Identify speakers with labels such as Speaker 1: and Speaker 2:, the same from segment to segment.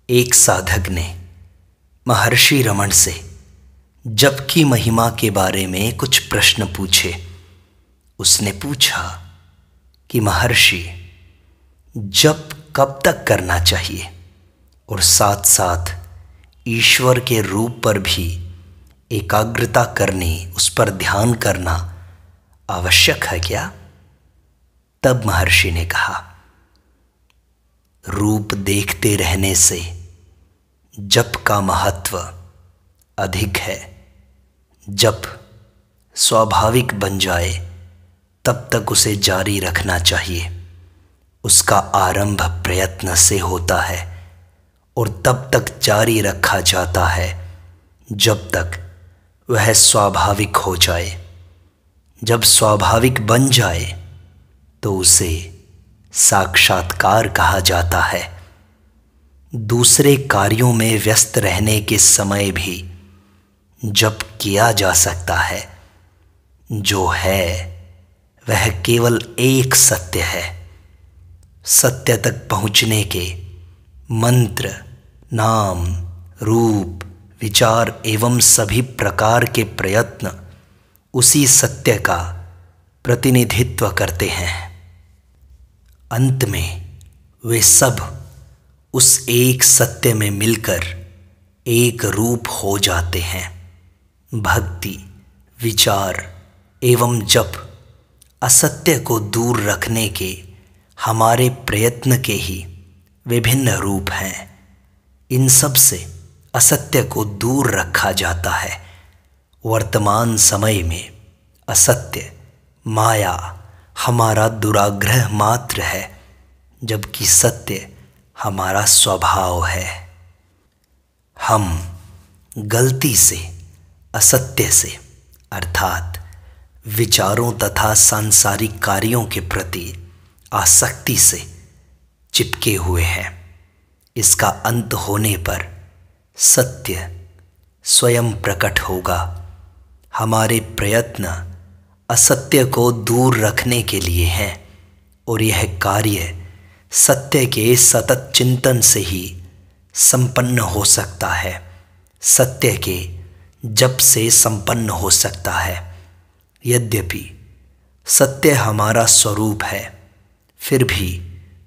Speaker 1: एक साधक ने महर्षि रमण से जप की महिमा के बारे में कुछ प्रश्न पूछे। उसने पूछा कि महर्षि, जप कब तक करना चाहिए और साथ साथ ईश्वर के रूप पर भी एकाग्रता करनी, उस पर ध्यान करना आवश्यक है क्या? तब महर्षि ने कहा, रूप देखते रहने से जप का महत्व अधिक है। जप स्वाभाविक बन जाए तब तक उसे जारी रखना चाहिए। उसका आरंभ प्रयत्न से होता है और तब तक जारी रखा जाता है जब तक वह स्वाभाविक हो जाए। जब स्वाभाविक बन जाए तो उसे साक्षात्कार कहा जाता है। दूसरे कार्यों में व्यस्त रहने के समय भी जप किया जा सकता है। जो है वह केवल एक सत्य है। सत्य तक पहुँचने के मंत्र, नाम, रूप, विचार एवं सभी प्रकार के प्रयत्न उसी सत्य का प्रतिनिधित्व करते हैं। अंत में वे सब उस एक सत्य में मिलकर एक रूप हो जाते हैं। भक्ति, विचार एवं जप असत्य को दूर रखने के हमारे प्रयत्न के ही विभिन्न रूप हैं। इन सब से असत्य को दूर रखा जाता है। वर्तमान समय में असत्य, माया हमारा दुराग्रह मात्र है, जबकि सत्य हमारा स्वभाव है। हम गलती से असत्य से अर्थात विचारों तथा सांसारिक कार्यों के प्रति आसक्ति से चिपके हुए हैं। इसका अंत होने पर सत्य स्वयं प्रकट होगा। हमारे प्रयत्न असत्य को दूर रखने के लिए हैं और यह कार्य सत्य के सतत चिंतन से ही संपन्न हो सकता है। सत्य के जप से संपन्न हो सकता है। यद्यपि सत्य हमारा स्वरूप है, फिर भी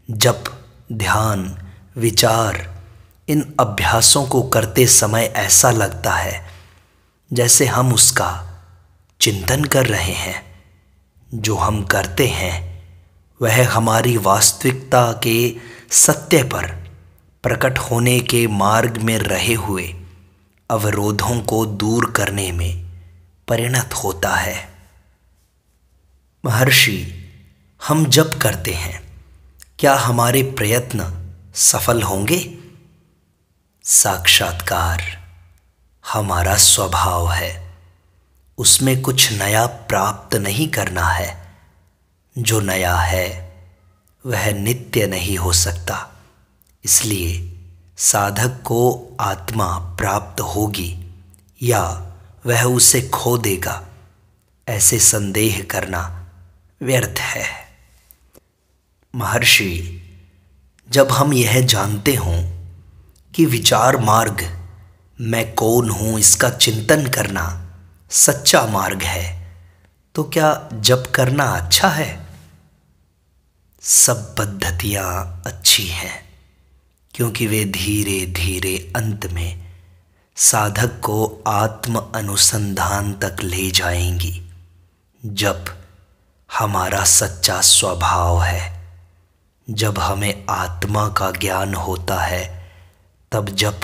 Speaker 1: जप, ध्यान, विचार इन अभ्यासों को करते समय ऐसा लगता है जैसे हम उसका चिंतन कर रहे हैं। जो हम करते हैं वह हमारी वास्तविकता के सत्य पर प्रकट होने के मार्ग में रहे हुए अवरोधों को दूर करने में परिणत होता है। महर्षि, हम जप करते हैं, क्या हमारे प्रयत्न सफल होंगे? साक्षात्कार हमारा स्वभाव है। उसमें कुछ नया प्राप्त नहीं करना है। जो नया है वह नित्य नहीं हो सकता। इसलिए साधक को आत्मा प्राप्त होगी या वह उसे खो देगा, ऐसे संदेह करना व्यर्थ है। महर्षि, जब हम यह जानते हों कि विचार मार्ग, मैं कौन हूँ, इसका चिंतन करना सच्चा मार्ग है, तो क्या जप करना अच्छा है? सब पद्धतियाँ अच्छी हैं, क्योंकि वे धीरे धीरे अंत में साधक को आत्म अनुसंधान तक ले जाएंगी। जप हमारा सच्चा स्वभाव है। जब हमें आत्मा का ज्ञान होता है तब जप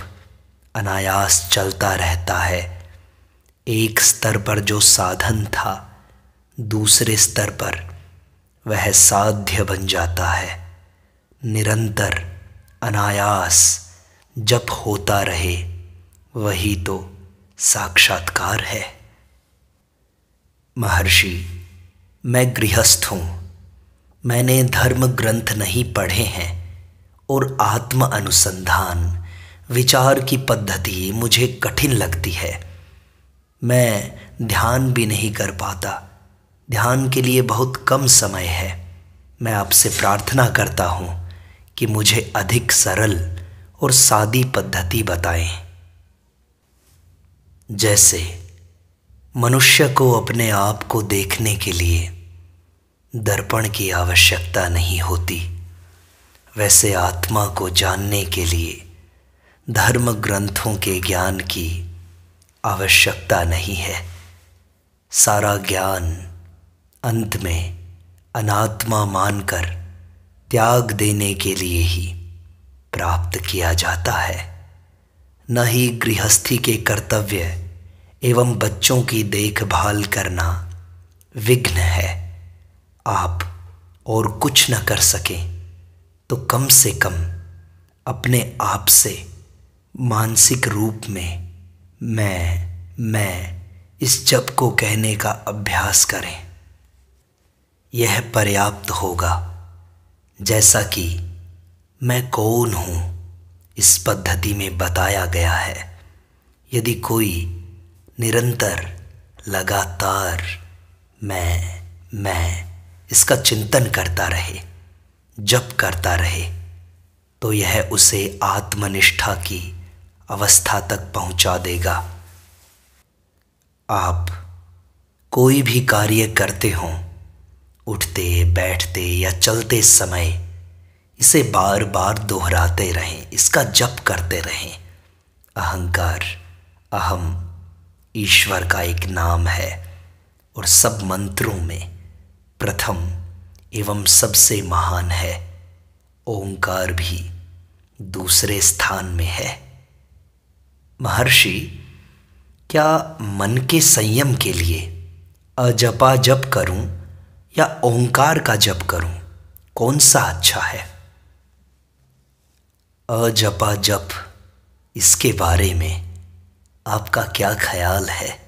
Speaker 1: अनायास चलता रहता है। एक स्तर पर जो साधन था, दूसरे स्तर पर वह साध्य बन जाता है। निरंतर अनायास जप होता रहे, वही तो साक्षात्कार है। महर्षि, मैं गृहस्थ हूँ। मैंने धर्म ग्रंथ नहीं पढ़े हैं और आत्म अनुसंधान, विचार की पद्धति मुझे कठिन लगती है। मैं ध्यान भी नहीं कर पाता। ध्यान के लिए बहुत कम समय है। मैं आपसे प्रार्थना करता हूँ कि मुझे अधिक सरल और सादी पद्धति बताएं। जैसे मनुष्य को अपने आप को देखने के लिए दर्पण की आवश्यकता नहीं होती, वैसे आत्मा को जानने के लिए धर्म ग्रंथों के ज्ञान की आवश्यकता नहीं है। सारा ज्ञान अंत में अनात्मा मानकर त्याग देने के लिए ही प्राप्त किया जाता है। न ही गृहस्थी के कर्तव्य एवं बच्चों की देखभाल करना विघ्न है। आप और कुछ न कर सकें तो कम से कम अपने आप से मानसिक रूप में मैं इस जप को कहने का अभ्यास करें। यह पर्याप्त होगा। जैसा कि मैं कौन हूँ इस पद्धति में बताया गया है, यदि कोई निरंतर लगातार मैं इसका चिंतन करता रहे, जप करता रहे, तो यह उसे आत्मनिष्ठा की अवस्था तक पहुंचा देगा। आप कोई भी कार्य करते हों, उठते बैठते या चलते समय इसे बार बार दोहराते रहें, इसका जप करते रहें। अहंकार, अहम ईश्वर का एक नाम है और सब मंत्रों में प्रथम एवं सबसे महान है। ओंकार भी दूसरे स्थान में है। महर्षि, क्या मन के संयम के लिए अजपा जप करूं या ओंकार का जप करूं, कौन सा अच्छा है? अजपा जप, इसके बारे में आपका क्या ख्याल है?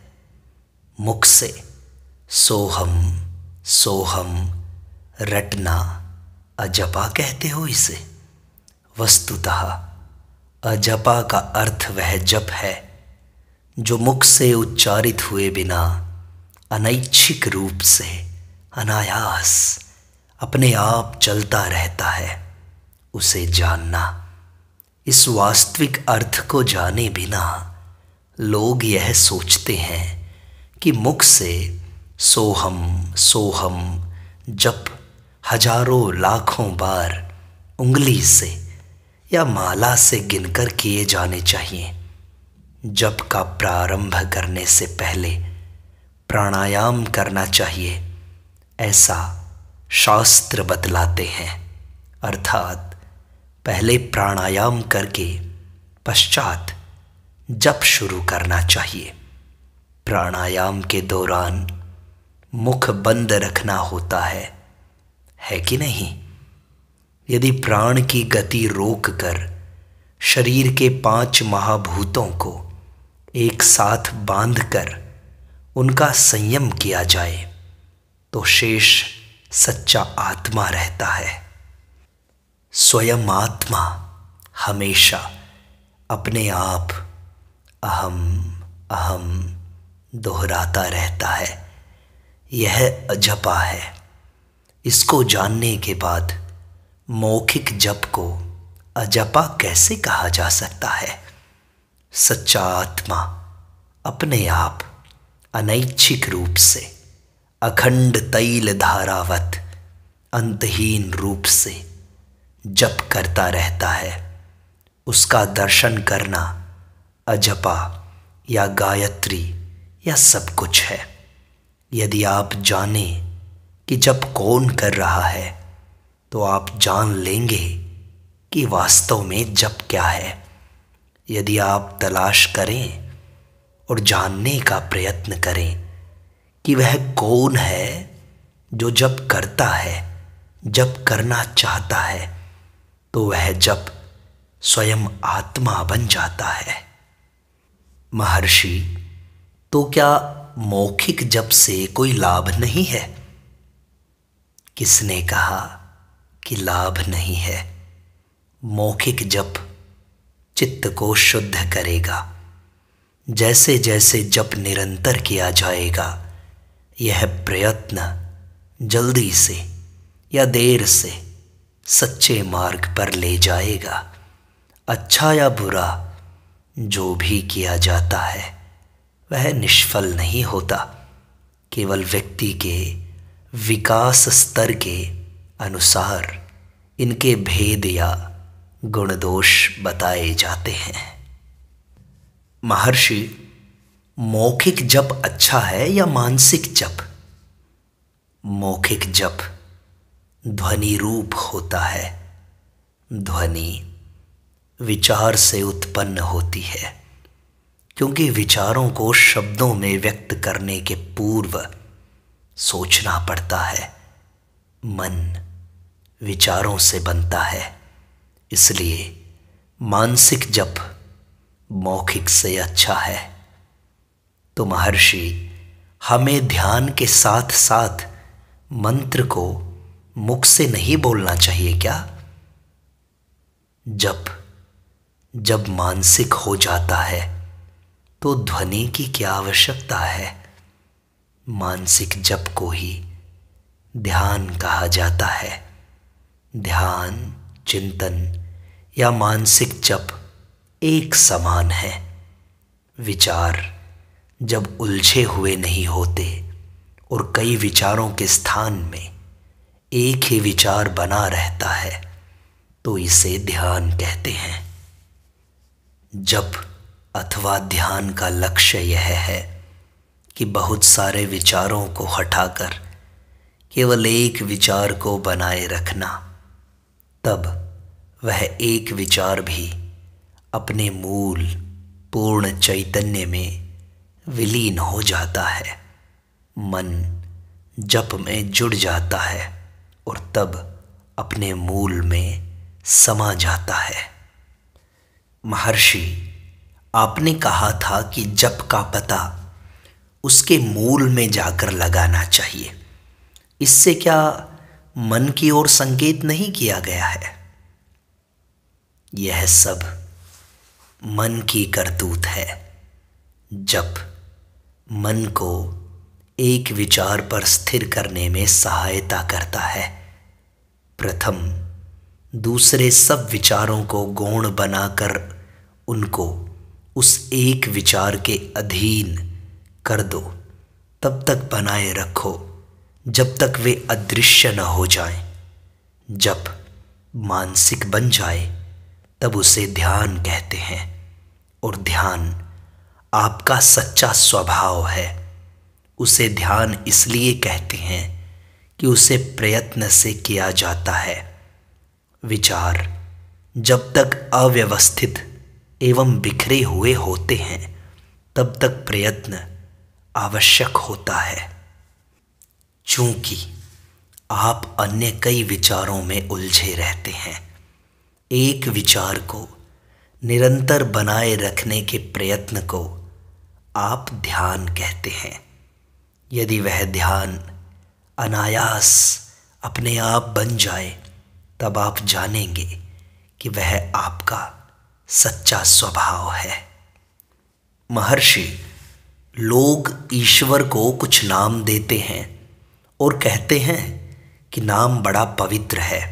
Speaker 1: मुख से सोहम सोहम रटना अजपा कहते हो इसे? वस्तुतः अजपा का अर्थ वह जप है जो मुख से उच्चारित हुए बिना अनैच्छिक रूप से अनायास अपने आप चलता रहता है। उसे जानना, इस वास्तविक अर्थ को जाने बिना लोग यह सोचते हैं कि मुख से सोहम सोहम जप हजारों लाखों बार उंगली से या माला से गिनकर किए जाने चाहिए। जप का प्रारंभ करने से पहले प्राणायाम करना चाहिए, ऐसा शास्त्र बतलाते हैं। अर्थात पहले प्राणायाम करके पश्चात जप शुरू करना चाहिए। प्राणायाम के दौरान मुख बंद रखना होता है कि नहीं? यदि प्राण की गति रोककर शरीर के 5 महाभूतों को एक साथ बांधकर उनका संयम किया जाए तो शेष सच्चा आत्मा रहता है। स्वयं आत्मा हमेशा अपने आप अहम अहम दोहराता रहता है। यह अजपा है। इसको जानने के बाद मौखिक जप को अजपा कैसे कहा जा सकता है? सच्चा आत्मा अपने आप अनैच्छिक रूप से अखंड तैल धारावत अंतहीन रूप से जप करता रहता है। उसका दर्शन करना अजपा या गायत्री या सब कुछ है। यदि आप जानें कि जप कौन कर रहा है तो आप जान लेंगे कि वास्तव में जप क्या है। यदि आप तलाश करें और जानने का प्रयत्न करें कि वह कौन है जो जप करता है, जप करना चाहता है, तो वह जप स्वयं आत्मा बन जाता है। महर्षि, तो क्या मौखिक जप से कोई लाभ नहीं है? किसने कहा कि लाभ नहीं है? मौखिक जप चित्त को शुद्ध करेगा। जैसे जैसे जप निरंतर किया जाएगा, यह प्रयत्न जल्दी से या देर से सच्चे मार्ग पर ले जाएगा। अच्छा या बुरा जो भी किया जाता है वह निष्फल नहीं होता, केवल व्यक्ति के विकास स्तर के अनुसार इनके भेद या गुण दोष बताए जाते हैं। महर्षि, मौखिक जप अच्छा है या मानसिक जप? मौखिक जप ध्वनि रूप होता है। ध्वनि विचार से उत्पन्न होती है, क्योंकि विचारों को शब्दों में व्यक्त करने के पूर्व सोचना पड़ता है। मन विचारों से बनता है, इसलिए मानसिक जप मौखिक से अच्छा है। तो महर्षि, हमें ध्यान के साथ साथ मंत्र को मुख से नहीं बोलना चाहिए क्या? जब मानसिक हो जाता है तो ध्वनि की क्या आवश्यकता है? मानसिक जप को ही ध्यान कहा जाता है। ध्यान, चिंतन या मानसिक जप एक समान है। विचार जब उलझे हुए नहीं होते और कई विचारों के स्थान में एक ही विचार बना रहता है तो इसे ध्यान कहते हैं। जप अथवा ध्यान का लक्ष्य यह है कि बहुत सारे विचारों को हटाकर केवल एक विचार को बनाए रखना। तब वह एक विचार भी अपने मूल पूर्ण चैतन्य में विलीन हो जाता है। मन जप में जुड़ जाता है और तब अपने मूल में समा जाता है। महर्षि, आपने कहा था कि जप का पता उसके मूल में जाकर लगाना चाहिए। इससे क्या मन की ओर संकेत नहीं किया गया है? यह सब मन की करतूत है। जप मन को एक विचार पर स्थिर करने में सहायता करता है। प्रथम दूसरे सब विचारों को गौण बनाकर उनको उस एक विचार के अधीन कर दो। तब तक बनाए रखो जब तक वे अदृश्य न हो जाएं। जब मानसिक बन जाए तब उसे ध्यान कहते हैं, और ध्यान आपका सच्चा स्वभाव है। उसे ध्यान इसलिए कहते हैं कि उसे प्रयत्न से किया जाता है। विचार जब तक अव्यवस्थित एवं बिखरे हुए होते हैं तब तक प्रयत्न आवश्यक होता है। चूंकि आप अन्य कई विचारों में उलझे रहते हैं, एक विचार को निरंतर बनाए रखने के प्रयत्न को आप ध्यान कहते हैं। यदि वह ध्यान अनायास अपने आप बन जाए तब आप जानेंगे कि वह आपका सच्चा स्वभाव है। महर्षि, लोग ईश्वर को कुछ नाम देते हैं और कहते हैं कि नाम बड़ा पवित्र है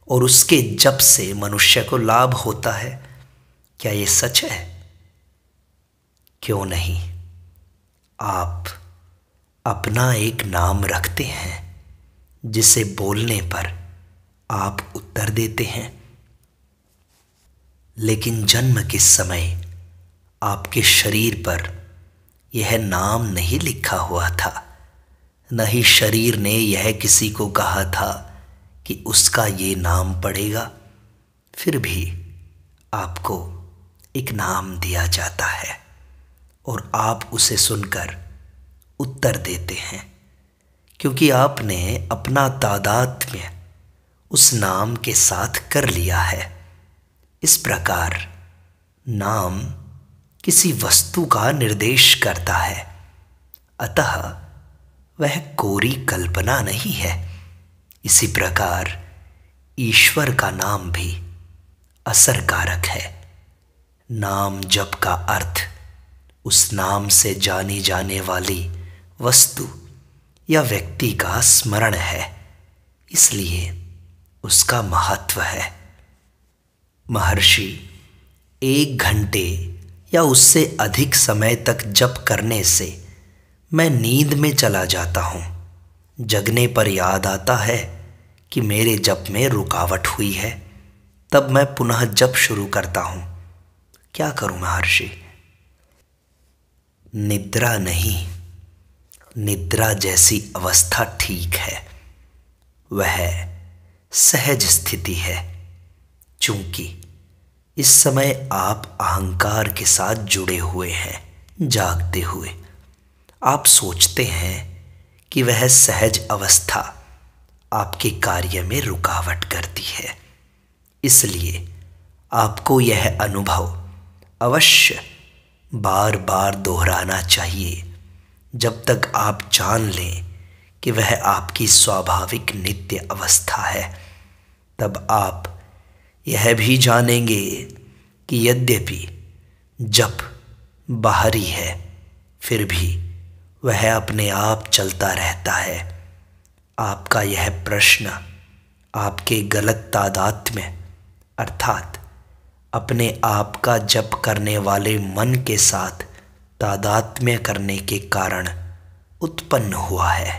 Speaker 1: और उसके जप से मनुष्य को लाभ होता है। क्या ये सच है? क्यों नहीं, आप अपना एक नाम रखते हैं जिसे बोलने पर आप उत्तर देते हैं, लेकिन जन्म के समय आपके शरीर पर यह नाम नहीं लिखा हुआ था। न ही शरीर ने यह किसी को कहा था कि उसका ये नाम पड़ेगा। फिर भी आपको एक नाम दिया जाता है और आप उसे सुनकर उत्तर देते हैं, क्योंकि आपने अपना तादात्म्य उस नाम के साथ कर लिया है। इस प्रकार नाम किसी वस्तु का निर्देश करता है, अतः वह कोरी कल्पना नहीं है। इसी प्रकार ईश्वर का नाम भी असरकारक है। नाम जप का अर्थ उस नाम से जानी जाने वाली वस्तु या व्यक्ति का स्मरण है, इसलिए उसका महत्व है। महर्षि, 1 घंटे या उससे अधिक समय तक जप करने से मैं नींद में चला जाता हूँ। जगने पर याद आता है कि मेरे जप में रुकावट हुई है, तब मैं पुनः जप शुरू करता हूँ। क्या करूँ महर्षि? निद्रा नहीं, निद्रा जैसी अवस्था ठीक है, वह सहज स्थिति है। चूंकि इस समय आप अहंकार के साथ जुड़े हुए हैं, जागते हुए आप सोचते हैं कि वह सहज अवस्था आपके कार्य में रुकावट करती है। इसलिए आपको यह अनुभव अवश्य बार बार दोहराना चाहिए, जब तक आप जान लें कि वह आपकी स्वाभाविक नित्य अवस्था है। तब आप यह भी जानेंगे कि यद्यपि जप बाहरी है, फिर भी वह अपने आप चलता रहता है। आपका यह प्रश्न आपके गलत तादात्म्य अर्थात अपने आप का जप करने वाले मन के साथ तादात्म्य करने के कारण उत्पन्न हुआ है।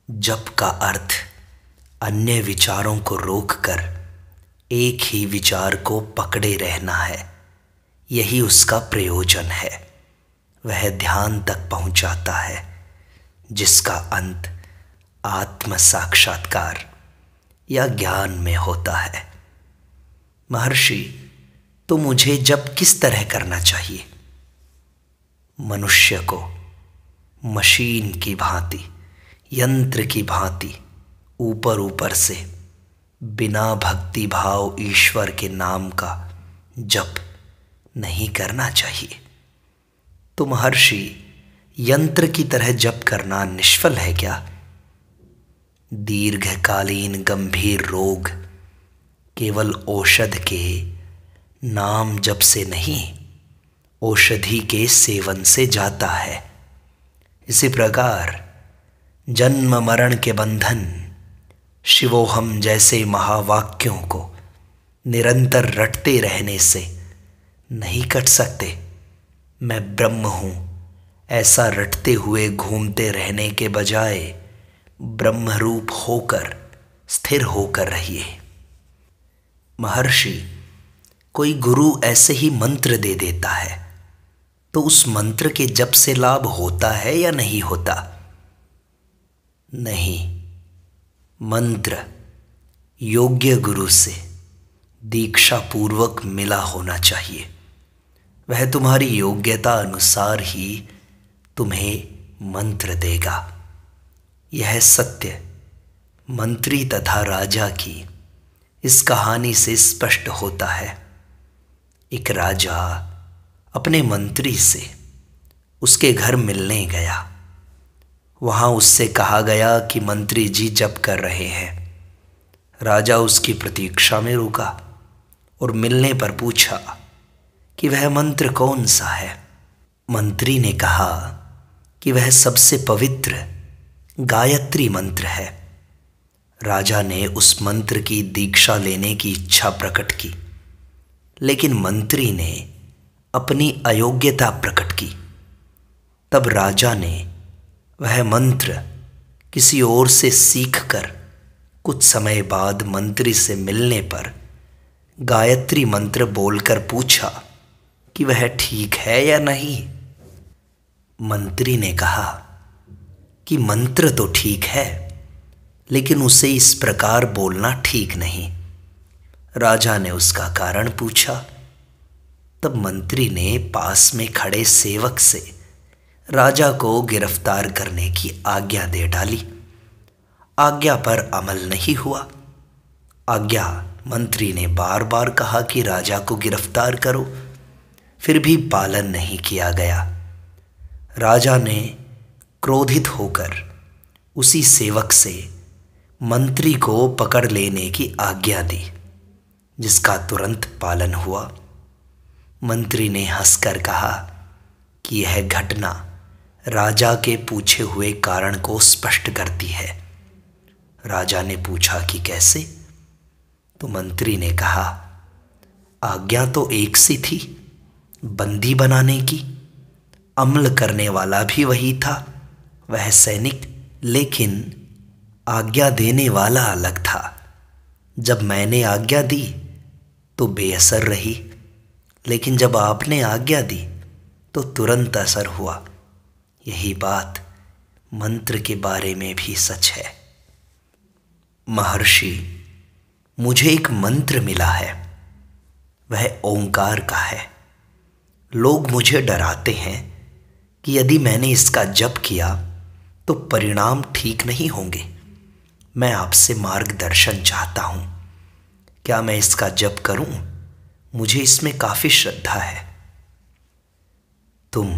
Speaker 1: जप का अर्थ अन्य विचारों को रोककर एक ही विचार को पकड़े रहना है। यही उसका प्रयोजन है। वह ध्यान तक पहुंचाता है, जिसका अंत आत्म साक्षात्कार या ज्ञान में होता है। महर्षि, तो मुझे जप किस तरह करना चाहिए? मनुष्य को मशीन की भांति, यंत्र की भांति ऊपर ऊपर से बिना भक्ति भाव ईश्वर के नाम का जप नहीं करना चाहिए। तो महर्षि, यंत्र की तरह जप करना निष्फल है क्या? दीर्घकालीन गंभीर रोग केवल औषध के नाम जप से नहीं, औषधि के सेवन से जाता है। इसी प्रकार जन्म मरण के बंधन, शिवोहम जैसे महावाक्यों को निरंतर रटते रहने से नहीं कट सकते। मैं ब्रह्म हूँ ऐसा रटते हुए घूमते रहने के बजाय ब्रह्मरूप होकर स्थिर होकर रहिए। महर्षि, कोई गुरु ऐसे ही मंत्र दे देता है, तो उस मंत्र के जप से लाभ होता है या नहीं होता? नहीं, मंत्र योग्य गुरु से दीक्षा पूर्वक मिला होना चाहिए। वह तुम्हारी योग्यता अनुसार ही तुम्हें मंत्र देगा। यह सत्य मंत्री तथा राजा की इस कहानी से स्पष्ट होता है। एक राजा अपने मंत्री से उसके घर मिलने गया। वहाँ उससे कहा गया कि मंत्री जी जप कर रहे हैं। राजा उसकी प्रतीक्षा में रुका और मिलने पर पूछा कि वह मंत्र कौन सा है। मंत्री ने कहा कि वह सबसे पवित्र गायत्री मंत्र है। राजा ने उस मंत्र की दीक्षा लेने की इच्छा प्रकट की, लेकिन मंत्री ने अपनी अयोग्यता प्रकट की। तब राजा ने वह मंत्र किसी और से सीखकर कुछ समय बाद मंत्री से मिलने पर गायत्री मंत्र बोलकर पूछा कि वह ठीक है या नहीं। मंत्री ने कहा कि मंत्र तो ठीक है, लेकिन उसे इस प्रकार बोलना ठीक नहीं। राजा ने उसका कारण पूछा। तब मंत्री ने पास में खड़े सेवक से राजा को गिरफ्तार करने की आज्ञा दे डाली। आज्ञा पर अमल नहीं हुआ। आज्ञा मंत्री ने बार बार कहा कि राजा को गिरफ्तार करो, फिर भी पालन नहीं किया गया। राजा ने क्रोधित होकर उसी सेवक से मंत्री को पकड़ लेने की आज्ञा दी, जिसका तुरंत पालन हुआ। मंत्री ने हंसकर कहा कि यह घटना राजा के पूछे हुए कारण को स्पष्ट करती है। राजा ने पूछा कि कैसे? तो मंत्री ने कहा, आज्ञा तो एक सी थी, बंदी बनाने की। अमल करने वाला भी वही था, वह सैनिक, लेकिन आज्ञा देने वाला अलग था। जब मैंने आज्ञा दी तो बेअसर रही, लेकिन जब आपने आज्ञा दी तो तुरंत असर हुआ। यही बात मंत्र के बारे में भी सच है। महर्षि, मुझे एक मंत्र मिला है, वह ओंकार का है। लोग मुझे डराते हैं कि यदि मैंने इसका जप किया तो परिणाम ठीक नहीं होंगे। मैं आपसे मार्गदर्शन चाहता हूँ, क्या मैं इसका जप करूँ? मुझे इसमें काफ़ी श्रद्धा है। तुम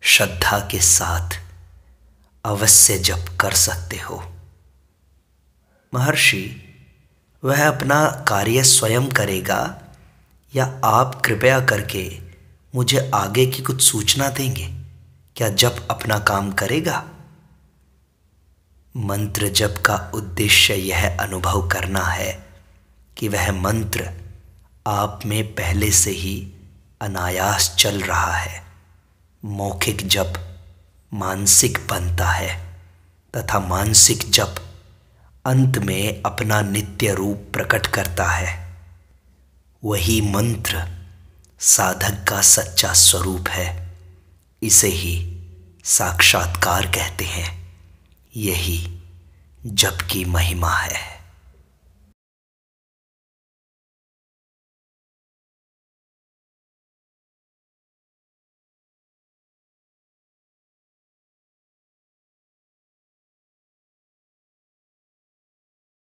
Speaker 1: श्रद्धा के साथ अवश्य जप कर सकते हो। महर्षि, वह अपना कार्य स्वयं करेगा या आप कृपया करके मुझे आगे की कुछ सूचना देंगे? क्या जप अपना काम करेगा? मंत्र जप का उद्देश्य यह अनुभव करना है कि वह मंत्र आप में पहले से ही अनायास चल रहा है। मौखिक जप मानसिक बनता है तथा मानसिक जप अंत में अपना नित्य रूप प्रकट करता है। वही मंत्र साधक का सच्चा स्वरूप है। इसे ही साक्षात्कार कहते हैं। यही जप की महिमा है।